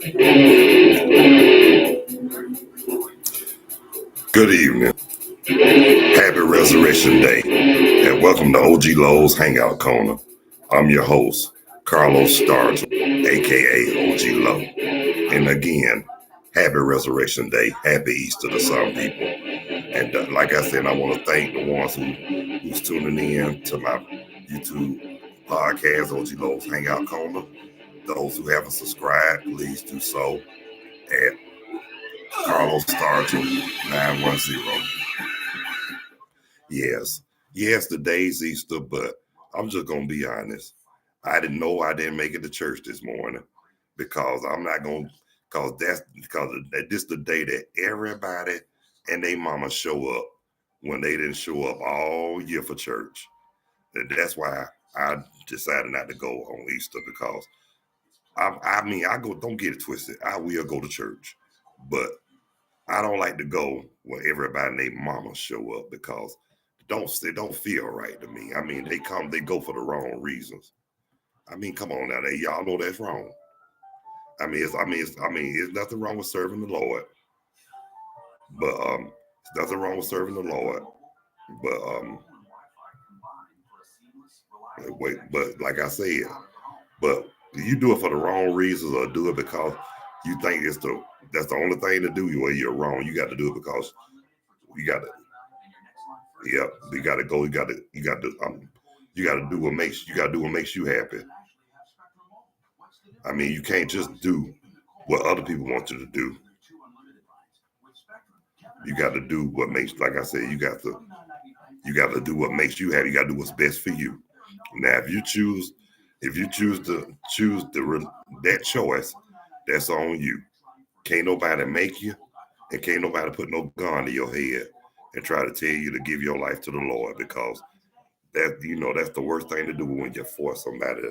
Good evening. Happy Resurrection Day. And welcome to OG Lowe's Hangout Corner. I'm your host, Carlos Stargell, aka OG Lowe. And again, happy Resurrection Day. Happy Easter to some people. And like I said, I want to thank the ones who's tuning in to my YouTube podcast, OG Lowe's Hangout Corner. Those who haven't subscribed, please do so at Carlos Stargell 910. Yes, the day's Easter, but I'm just gonna be honest. I didn't know I didn't make it to church this morning because I'm not gonna because this the day that everybody and their mama show up when they didn't show up all year for church. And that's why I decided not to go on Easter because I go. Don't get it twisted. I will go to church, but I don't like to go when everybody and their mama show up because it don't feel right to me. I mean, they go for the wrong reasons. I mean, come on now, y'all know that's wrong. It's nothing wrong with serving the Lord, but it's nothing wrong with serving the Lord, but but like I said, but you do it for the wrong reasons or do it because you think that's the only thing to do. Well, you're wrong. You got to do it because you got to. Yep, you got to go. You got to do what makes you happy. I mean, you can't just do what other people want you to do. You got to do what makes, like I said, you got to do what makes you happy. You got to do what's best for you. Now, if you choose that choice, that's on you. Can't nobody make you, and can't nobody put no gun to your head and try to tell you to give your life to the Lord because that's the worst thing to do when you force somebody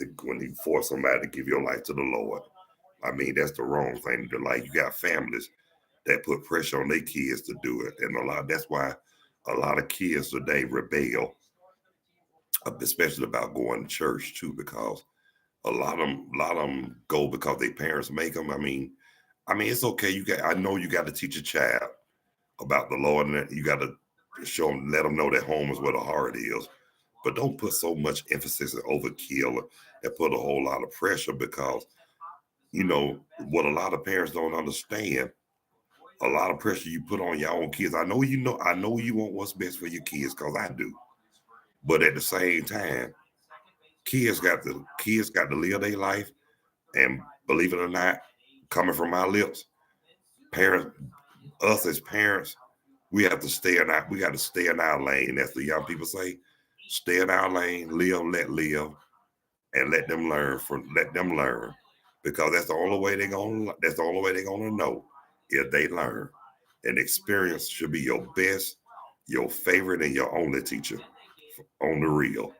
to give your life to the Lord. I mean, that's the wrong thing to do. Like you got families that put pressure on their kids to do it, and that's why a lot of kids today rebel, especially about going to church too, because a lot of them go because their parents make them. It's okay. I know you got to teach a child about the Lord, and that you got to let them know that home is where the heart is. But don't put so much emphasis and overkill and put a whole lot of pressure because what a lot of parents don't understand. A lot of pressure you put on your own kids. I know you want what's best for your kids because I do. But at the same time, kids got to live their life. And believe it or not, coming from my lips, parents, us as parents, we have to stay in our we got to stay in our lane. As the young people say, stay in our lane, let live, and let them learn. Because that's the only way they're gonna know if they learn. And experience should be your best, your favorite, and your only teacher on the real.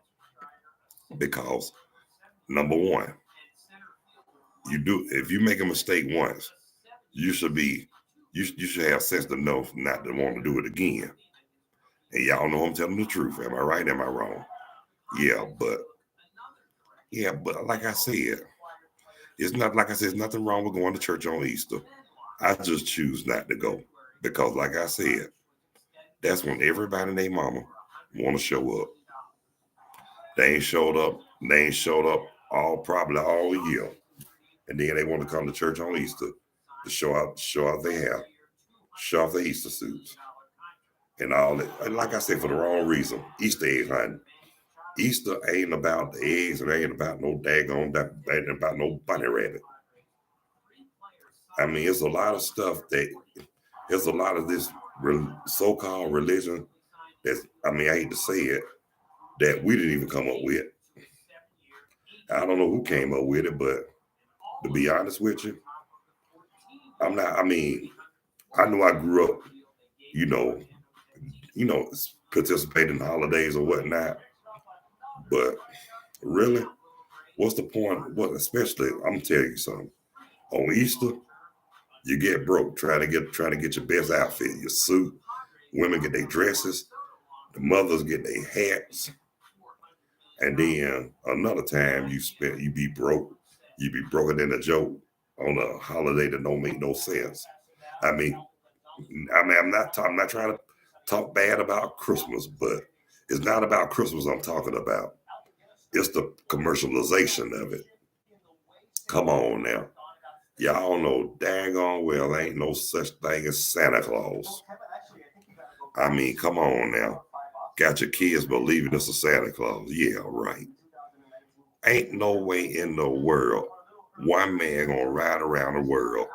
Because number one, if you make a mistake once, you should be you should have sense to know not to want to do it again. And y'all know I'm telling the truth. Am I right? Am I wrong? Yeah, but like I said, there's nothing wrong with going to church on Easter. I just choose not to go because, like I said, that's when everybody and their mama want to show up. They ain't showed up. They ain't showed up probably all year, and then they want to come to church on Easter to show out their hair, show off their Easter suits, and all that. And like I said, for the wrong reason. Easter eggs hunting. Easter ain't about the eggs, and ain't about no ain't about no bunny rabbit. I mean, it's a lot of stuff there's a lot of this so-called religion I hate to say it, that we didn't even come up with. I don't know who came up with it, but to be honest with you, I'm not, I mean, I know I grew up, you know, participating in holidays or whatnot, but really, what's the point? What, especially, I'm gonna tell you something. On Easter, you get broke trying to get your best outfit, your suit. Women get their dresses, the mothers get their hats, and then another time you be broke. You be broken than a joke. on a holiday that don't make no sense. I mean, I'm not trying to talk bad about Christmas, but it's not about Christmas I'm talking about. It's the commercialization of it. Come on now. Y'all know daggone well ain't no such thing as Santa Claus. I mean, come on now. Got your kids believing it's a Santa Claus. Yeah, right. Ain't no way in the world one man gonna ride around the world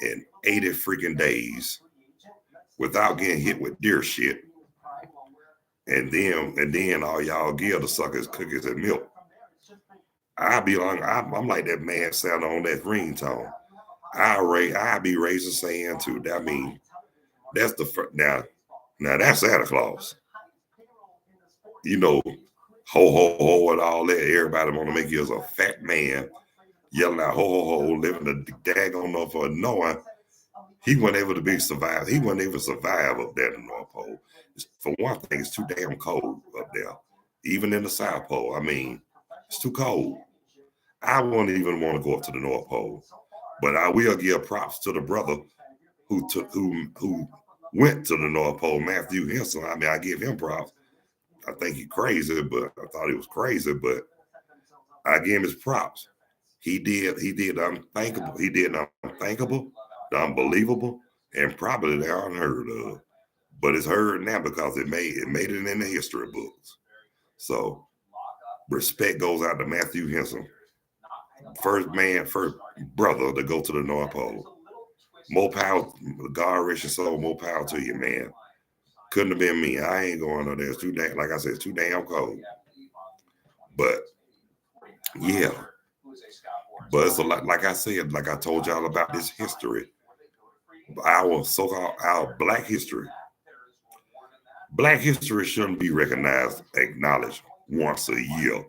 in 80 freaking days without getting hit with deer shit. And then all y'all give the suckers cookies and milk. I'm like that man Santa on that ringtone. I be raising sand too. I mean, that's the first now that's Santa Claus. You know, ho ho ho and all that. Everybody want to make you as a fat man yelling out ho ho ho, living the daggone up for knowing he wasn't able to be survived. He wasn't able to survive up there in the North Pole. For one thing, it's too damn cold up there. Even in the South Pole. I mean, it's too cold. I wouldn't even want to go up to the North Pole. But I will give props to the brother who went to the North Pole, Matthew Henson. I mean, I give him props. I think he's crazy, but I thought he was crazy, but I give him his props. He did the unthinkable. He did the unthinkable, the unbelievable, and probably the unheard of. But it's heard now because it made it in the history books. So respect goes out to Matthew Henson. First brother to go to the North Pole. More power, God rest your soul, more power to you, man. Couldn't have been me. I ain't going on there. It's too damn, like I said, it's too damn cold. But yeah. But it's a lot, like I said, like I told y'all about this history. Our so-called our black history. Black history shouldn't be recognized, acknowledged once a year.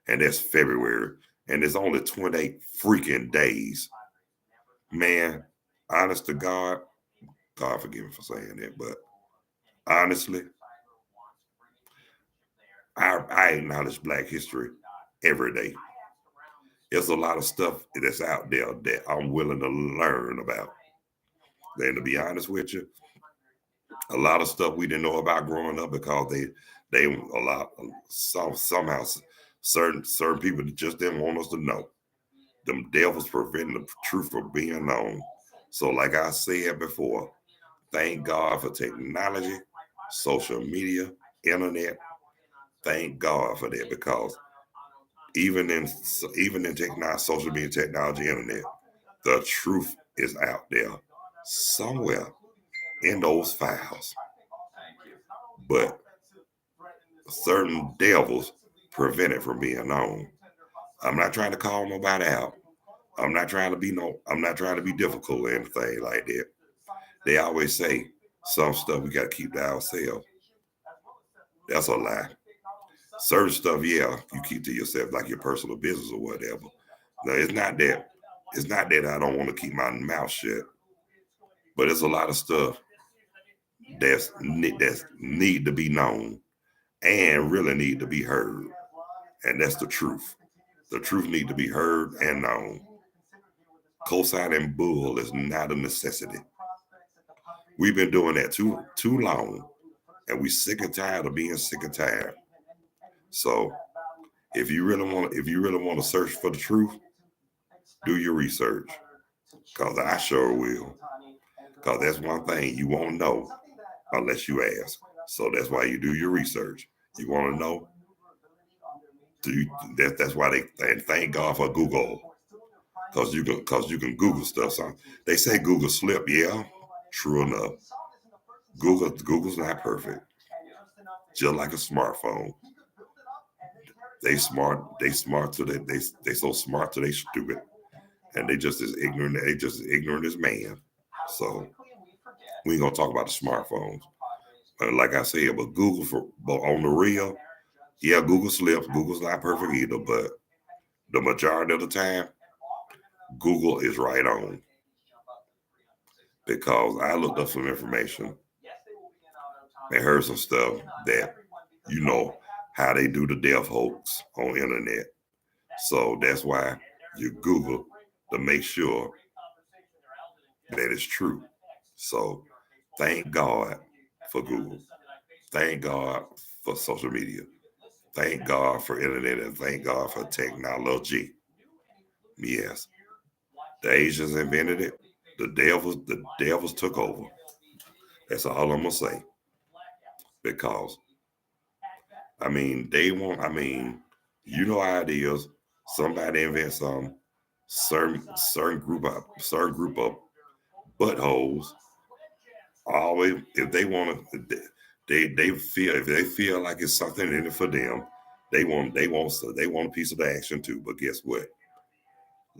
And that's February. And it's only 28 freaking days. Man, honest to God, God forgive me for saying that, but honestly, I acknowledge Black history every day. There's a lot of stuff that's out there that I'm willing to learn about. And to be honest with you, a lot of stuff we didn't know about growing up because they a lot somehow certain people just didn't want us to know. Them devils preventing the truth from being known. So, like I said before, thank God for technology, social media, internet. Thank God for that because even in technology, social media, technology, internet, the truth is out there somewhere in those files. But certain devils prevent it from being known. I'm not trying to call nobody out. I'm not trying to be difficult or anything like that. They always say some stuff we gotta keep to ourselves. That's a lie. Certain stuff, yeah, you keep to yourself like your personal business or whatever. No, it's not that I don't want to keep my mouth shut, but there's a lot of stuff that's need to be known and really need to be heard. And that's the truth. The truth need to be heard and known. Co-signing bull is not a necessity. We've been doing that too long, and we sick and tired of being sick and tired. So if you really want to search for the truth, do your research. Cause I sure will. Cause that's one thing you won't know unless you ask. So that's why you do your research. You want to know? That's why and thank God for Google. Cause you can Google stuff. So they say Google slip, yeah, true enough. Google's not perfect. Just like a smartphone. They smart to they so smart to they stupid. And they just as ignorant as man. So we ain't gonna talk about the smartphones. Like I said, but on the real, yeah, Google slips. Google's not perfect either, but the majority of the time, Google is right on. Because I looked up some information and heard some stuff that you know how they do the death hoax on internet. So that's why you Google to make sure that it's true. So thank God for Google. Thank God for social media. Thank God for internet and thank God for technology. Yes. The Asians invented it. The devils took over. That's all I'm gonna say. Because you know how it is. Somebody invents some certain group of buttholes. Always, if they want to, they feel like it's something in it for them. They want a piece of the action too. But guess what?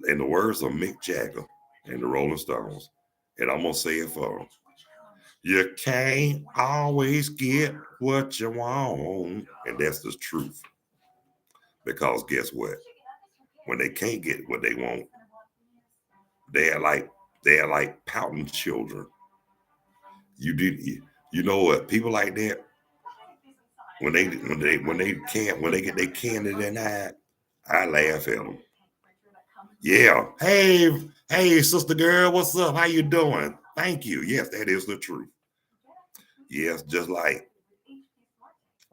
In the words of Mick Jagger and the Rolling Stones, and I'm gonna say it for them. You can't always get what you want, and that's the truth. Because guess what? When they can't get what they want, they're like pouting children. You know what? People like that when they get their candy denied, I laugh at them. Yeah. Hey, sister girl, what's up? How you doing? Thank you. Yes, that is the truth. Yes, just like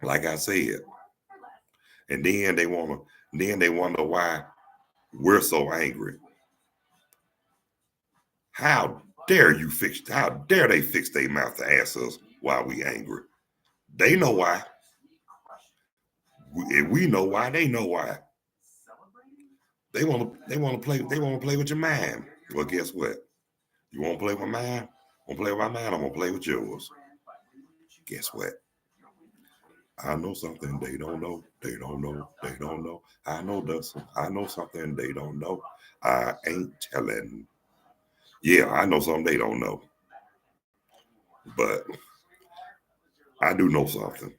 I said. And then they wonder why we're so angry. How how dare they fix their mouth to ask us why we angry? They know why. We know why. They know why. They want to play with your mind. Well, guess what? You want to play with mine? Want to play with my mind? I'm gonna play with yours. Guess what? I know something they don't know. They don't know. They don't know. I know this. I know something they don't know. I ain't telling. Yeah, I know something they don't know. But I do know something.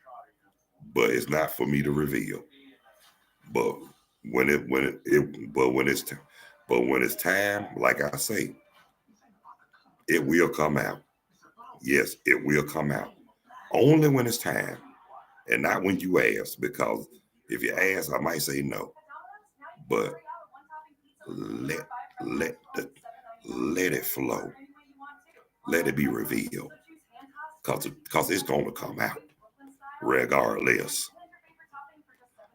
But it's not for me to reveal. But when it's time, like I say, it will come out. Yes, it will come out. Only when it's time, and not when you ask. Because if you ask, I might say no. But let let the let it flow. Let it be revealed. Cause it's gonna come out regardless.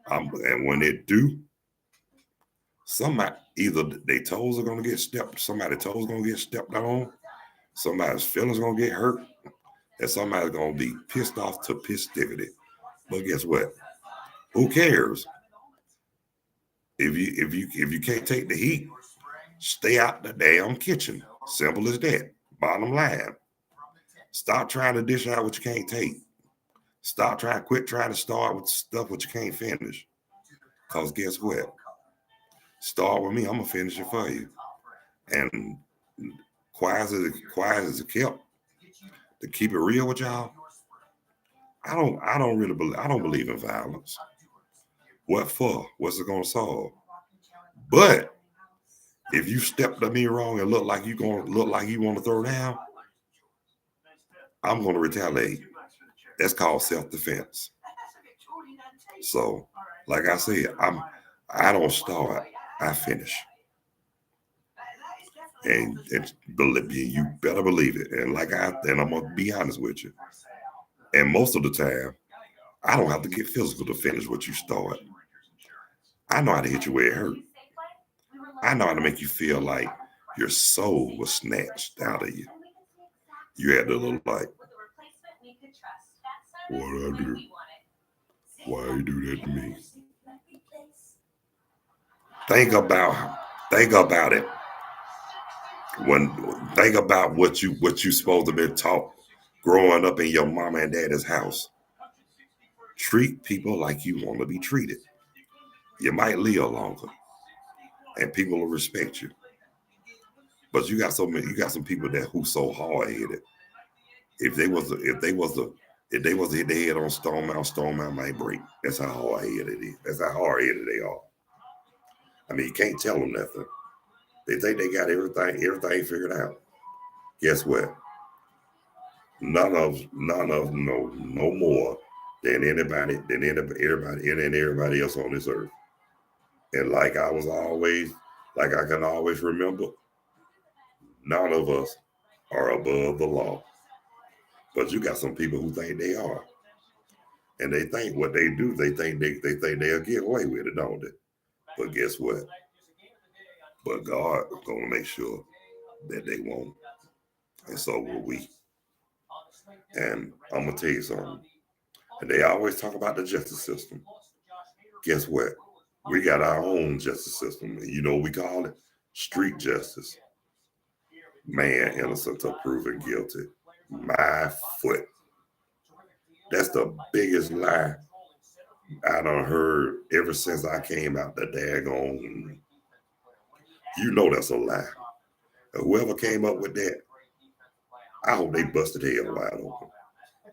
And when it do, somebody either their toes are gonna get stepped, somebody's toes gonna get stepped on, somebody's feelings gonna get hurt, and somebody's gonna be pissed off to pistivity. But guess what? Who cares? If you can't take the heat, stay out the damn kitchen. Simple as that. Bottom line. Stop trying to dish out what you can't take. Quit trying to start with stuff what you can't finish. Cause guess what? Start with me. I'm gonna finish it for you. And quiet as it kept. To keep it real with y'all, I don't believe in violence. What for? What's it gonna solve? But if you stepped to me wrong and look like you want to throw down, I'm gonna retaliate. That's called self-defense. So, like I said, I don't start, I finish. And believe me, you better believe it. And I'm gonna be honest with you. And most of the time, I don't have to get physical to finish what you start. I know how to hit you where it hurt. I know how to make you feel like your soul was snatched out of you. You had to look like, what I do? Why you do that to me? Think about it. When think about what you supposed to be taught growing up in your mama and daddy's house. Treat people like you want to be treated. You might live longer, and people will respect you. But you got some people that who so hard headed. If they was to hit their head on Stone Mountain might break. That's how hard headed it is. That's how hard headed they are. I mean, you can't tell them nothing. They think they got everything figured out. Guess what? None of them know no more than everybody else on this earth. And like I was always Like I can always remember, none of us are above the law. But you got some people who think they are. And they think what they do, they think they'll get away with it, don't they? But guess what? But God is gonna make sure that they won't. And so will we. And I'm gonna tell you something. And they always talk about the justice system. Guess what? We got our own justice system. You know what we call it? Street justice. Man innocent till proven guilty. My foot. That's the biggest lie I done heard ever since I came out the daggone. You know that's a lie. And whoever came up with that, I hope they busted hell wide open.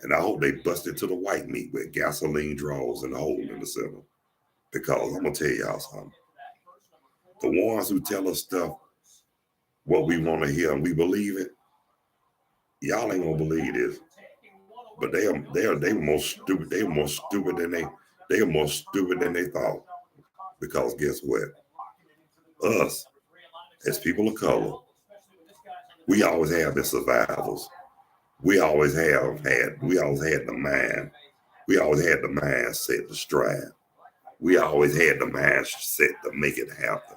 And I hope they busted to the white meat with gasoline draws and a hole in the center. Because I'm going to tell y'all something. The ones who tell us stuff, what we want to hear, and we believe it, y'all ain't going to believe this. But they were more stupid. They were more stupid than they were more stupid than they thought. Because guess what? Us, as people of color, we always have been survivors. We always had the mind. We always had the mindset to strive. We always had the mindset to make it happen.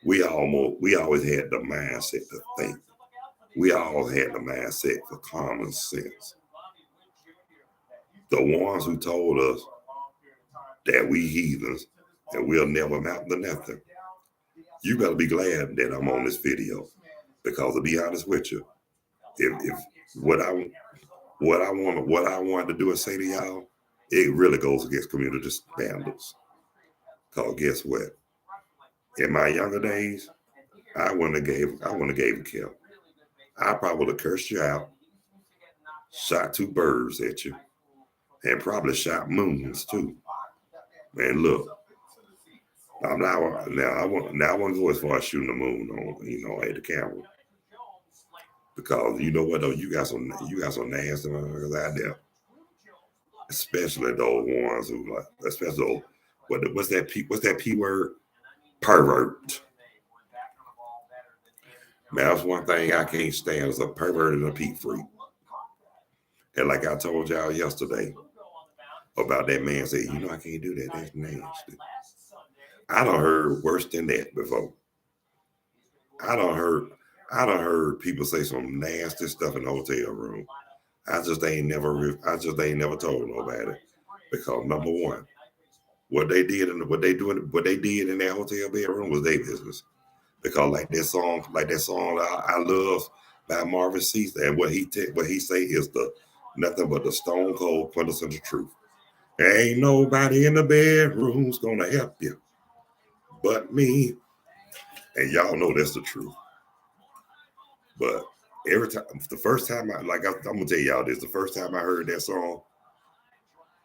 We always had the mindset to think. We always had the mindset for common sense. The ones who told us that we heathens and we'll never amount to nothing. You better be glad that I'm on this video, because to be honest with you, if what I wanted to do is say to y'all, it really goes against community standards. Cause guess what? In my younger days, I wouldn't have gave a kill. I probably would have cursed you out, shot two birds at you, and probably shot moons too. Man, look. I want to go as far as shooting the moon on, at the camera. Because you know what though, you got some nasty motherfuckers out there. Especially those ones who like, especially those, what's that P word? Pervert. Man, that's one thing I can't stand is a pervert and a peep freak. And like I told y'all yesterday about that man saying, I can't do that. That's nasty. I done heard worse than that before. I done heard people say some nasty stuff in the hotel room. I just ain't never told nobody, because number one, what they did in that hotel bedroom was their business. Because like that song I Love by Marvin Cease, and what he say is the nothing but the stone cold quintessential truth. There ain't nobody in the bedroom's gonna help you but me. And y'all know that's the truth. But every time, the first time I'm gonna tell y'all this, the first time I heard that song,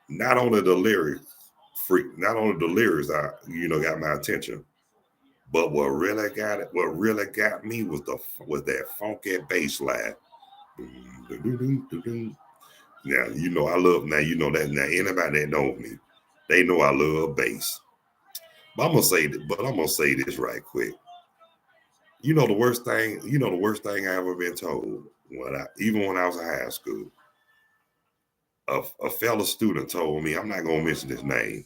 not only the lyrics got my attention, but what really got me was that funky bass line. Now anybody that knows me, they know I love bass. But I'm gonna say this right quick. The worst thing I ever been told even when I was in high school. A fellow student told me, I'm not gonna mention his name,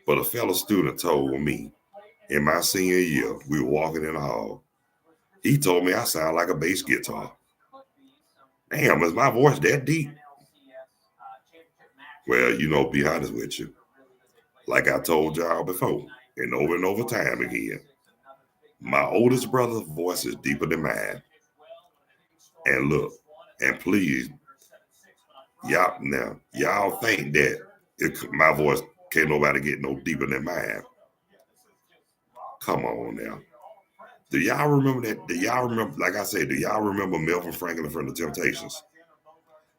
but a fellow student told me in my senior year, we were walking in the hall. He told me I sound like a bass guitar. Damn, is my voice that deep? Well, be honest with you. Like I told y'all before, and over time again, my oldest brother's voice is deeper than mine. And look, and please, y'all think that my voice can't nobody get no deeper than mine. Come on now. Do y'all remember that? Do y'all remember, like I said, do y'all remember Melvin Franklin from the Temptations?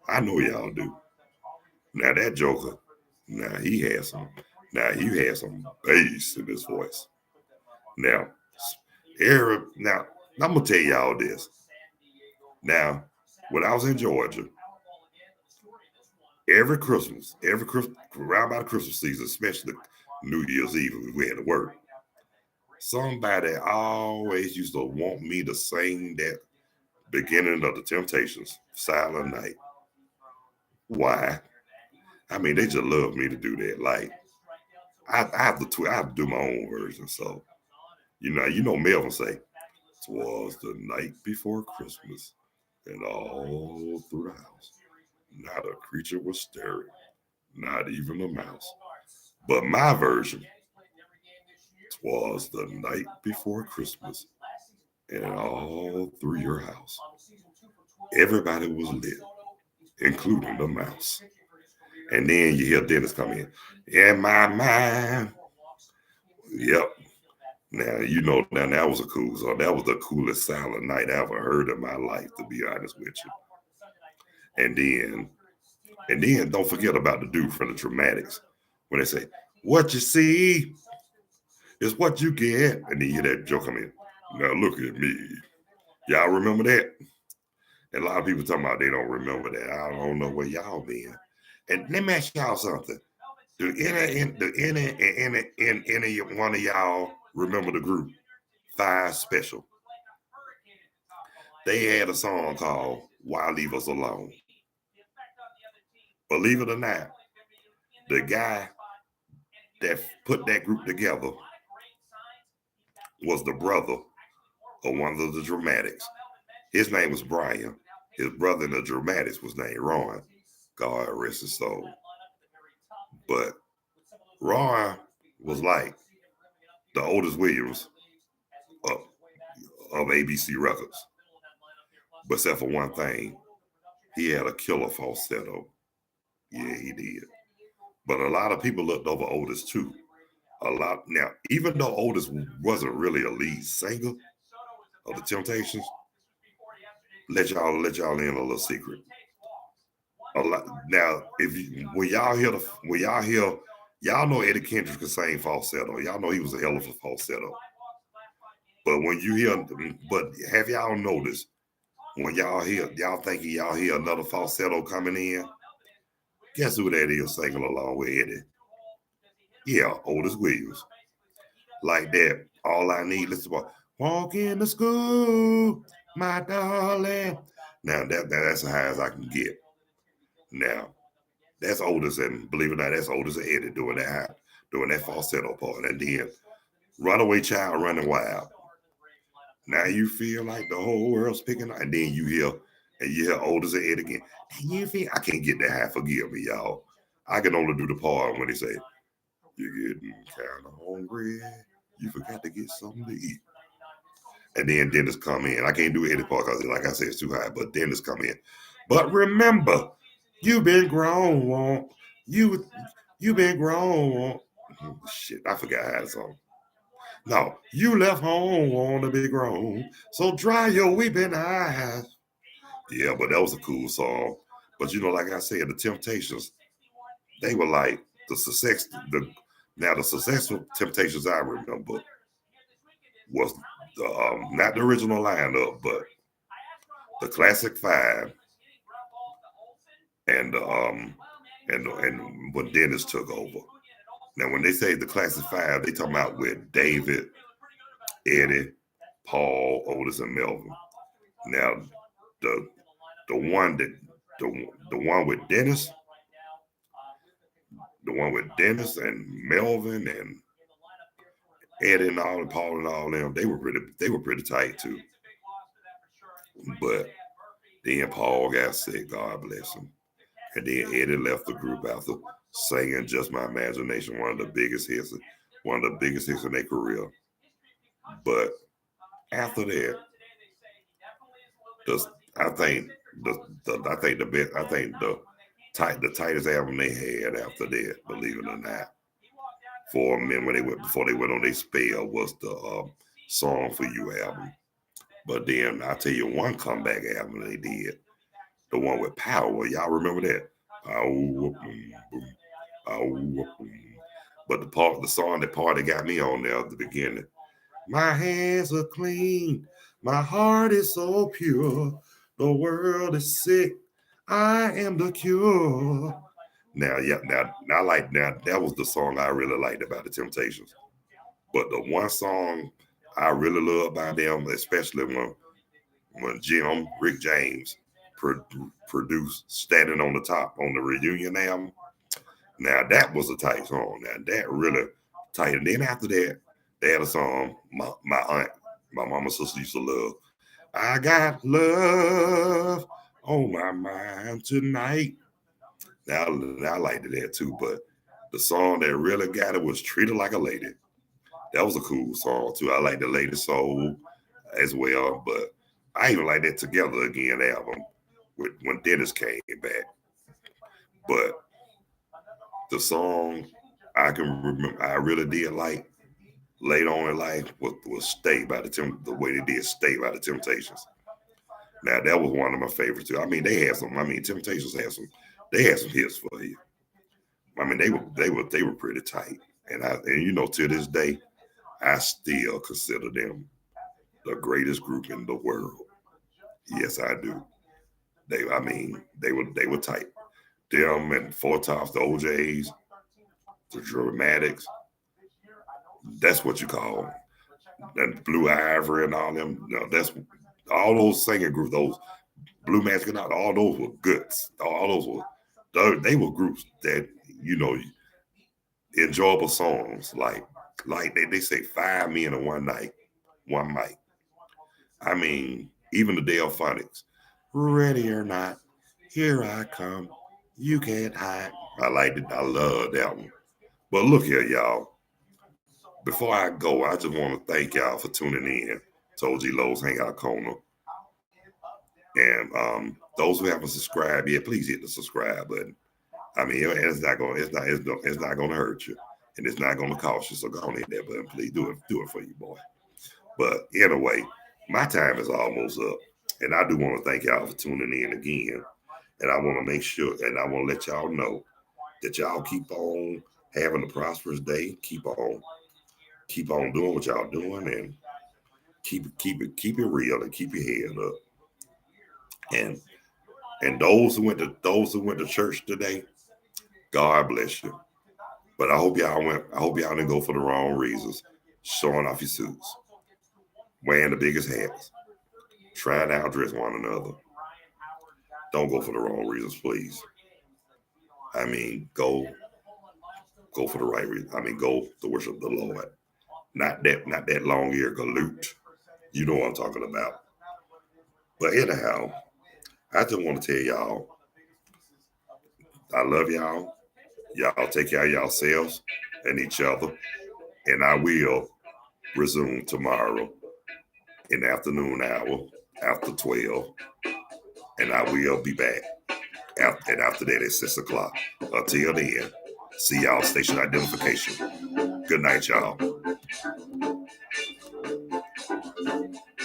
I know y'all do. Now that Joker, he had some bass in his voice. Now, I'm gonna tell y'all this. Now, when I was in Georgia, every Christmas, around about the Christmas season, especially New Year's Eve, we had to work. Somebody always used to want me to sing that beginning of the Temptations, Silent Night. Why? I mean, they just love me to do that. Like, I have to do my own version. So, Melvin say, "'Twas the night before Christmas, and all through the house, not a creature was stirring, not even a mouse." But my version, "'Twas the night before Christmas, and all through your house, everybody was lit, including the mouse." And then you hear Dennis come in my mind. Yep. Now, now that was a cool song. That was the coolest Silent Night I ever heard in my life, to be honest with you. And then don't forget about the dude from the Dramatics when they say, "What you see is what you get." And then you hear that joke come in. "Now look at me." Y'all remember that? And a lot of people talking about they don't remember that. I don't know where y'all been. And let me ask y'all something. Do any one of y'all remember the group Five Special? They had a song called "Why Leave Us Alone." Believe it or not, the guy that put that group together was the brother of one of the Dramatics. His name was Brian. His brother in the Dramatics was named Ron. God rest his soul. But Ron was like the Otis Williams of ABC Records. But except for one thing, he had a killer falsetto. Yeah, he did. But a lot of people looked over Otis too. A lot. Now, even though Otis wasn't really a lead singer of the Temptations, let y'all in a little secret. A lot. Now, when y'all hear, y'all know Eddie Kendricks can sing falsetto. Y'all know he was a hell of a falsetto. But when you hear, but have y'all noticed when y'all thinking y'all hear another falsetto coming in? Guess who that is singing along with Eddie? Yeah, Otis Williams. Like that. All I need is to walk into school, my darling. Now that's as high as I can get. Now that's Otis, and believe it or not, that's Otis and Eddie doing that falsetto part, and then "Runaway Child Running Wild." Now you feel like the whole world's picking up, and then you hear Otis and Eddie again. You feel I can't get that high. Forgive me, y'all. I can only do the part when they say, "You're getting kind of hungry. You forgot to get something to eat." And then Dennis come in. I can't do Eddie part because, like I said, it's too high. But Dennis come in. But remember, you've been grown, won't you? You've been grown. Shit, I forgot how the song. No, you left home, want to be grown. So dry your weeping eyes. Yeah, but that was a cool song. But like I said, the Temptations, they were like the successful Temptations I remember was not the original lineup, but the Classic Five and when Dennis took over. Now, when they say the Classic Five, they talking about with David, Eddie, Paul, Otis, and Melvin. Now, the one with Dennis, and Melvin and Eddie and all and Paul and all them, they were pretty tight too. But then Paul got sick, God bless him. And then Eddie left the group after singing "Just My Imagination," one of the biggest hits in their career. But after that, I think the tightest album they had after that, believe it or not, for a minute before they went on their spell, was the "Song for You" album. But then I tell you one comeback album they did, the one with Power. Y'all remember that? Power, boom, boom, power, boom. But the song that Party got me on there at the beginning. My hands are clean, my heart is so pure. The world is sick, I am the cure. Now that was the song I really liked about the Temptations. But the one song I really love by them, especially when Rick James produced "Standing on the Top" on the reunion album. Now that was a tight song. Now that really tight. And then after that, they had a song my aunt, my mama's sister used to love. I got love on my mind tonight. Now I liked that too, but the song that really got it was "Treat Her Like a Lady." That was a cool song too. I like the Lady Soul as well, but I even like that Together Again album when Dennis came back. But the song I can remember I really did like later on in life was "Stay" by the way they did "Stay" by the Temptations. Now that was one of my favorites too. I mean, they had some. I mean, Temptations had some. They had some hits for you. I mean, they were pretty tight. And you know, to this day, I still consider them the greatest group in the world. Yes, I do. I mean, they were tight. Them and Four Tops, the OJs, the Dramatics. That's what you call them. And Blue Ivory and all them. You know, that's all those singing groups. Those Blue Magic and all those were goods. All those were they were groups that you know enjoyable songs like they say 5 men in one night, one mic. I mean, even the Delphonics, ready or not, here I come. You can't hide. I liked it. I love that one. But look here, y'all. Before I go, I just want to thank y'all for tuning in to OG Lowe's Hangout Corner. And those who haven't subscribed yet, please hit the subscribe button. I mean, it's not gonna hurt you, and it's not gonna cost you. So go on hit that button, please. Do it for you, boy. But anyway, my time is almost up, and I do want to thank y'all for tuning in again. And I want to make sure, and I want to let y'all know that y'all keep on having a prosperous day. Keep on doing what y'all doing, and keep it real, and keep your head up. And those who went to church today, God bless you. But I hope y'all didn't go for the wrong reasons. Showing off your suits, wearing the biggest hats, trying to outdress one another. Don't go for the wrong reasons, please. I mean, go for the right reason. I mean, go to worship the Lord. Not that long ear galoot. You know what I'm talking about. But anyhow, I just want to tell y'all, I love y'all. Y'all take care of yourselves and each other. And I will resume tomorrow in the afternoon hour after 12. And I will be back. And after that, it's 6 o'clock. Until then, see y'all station identification. Good night, y'all.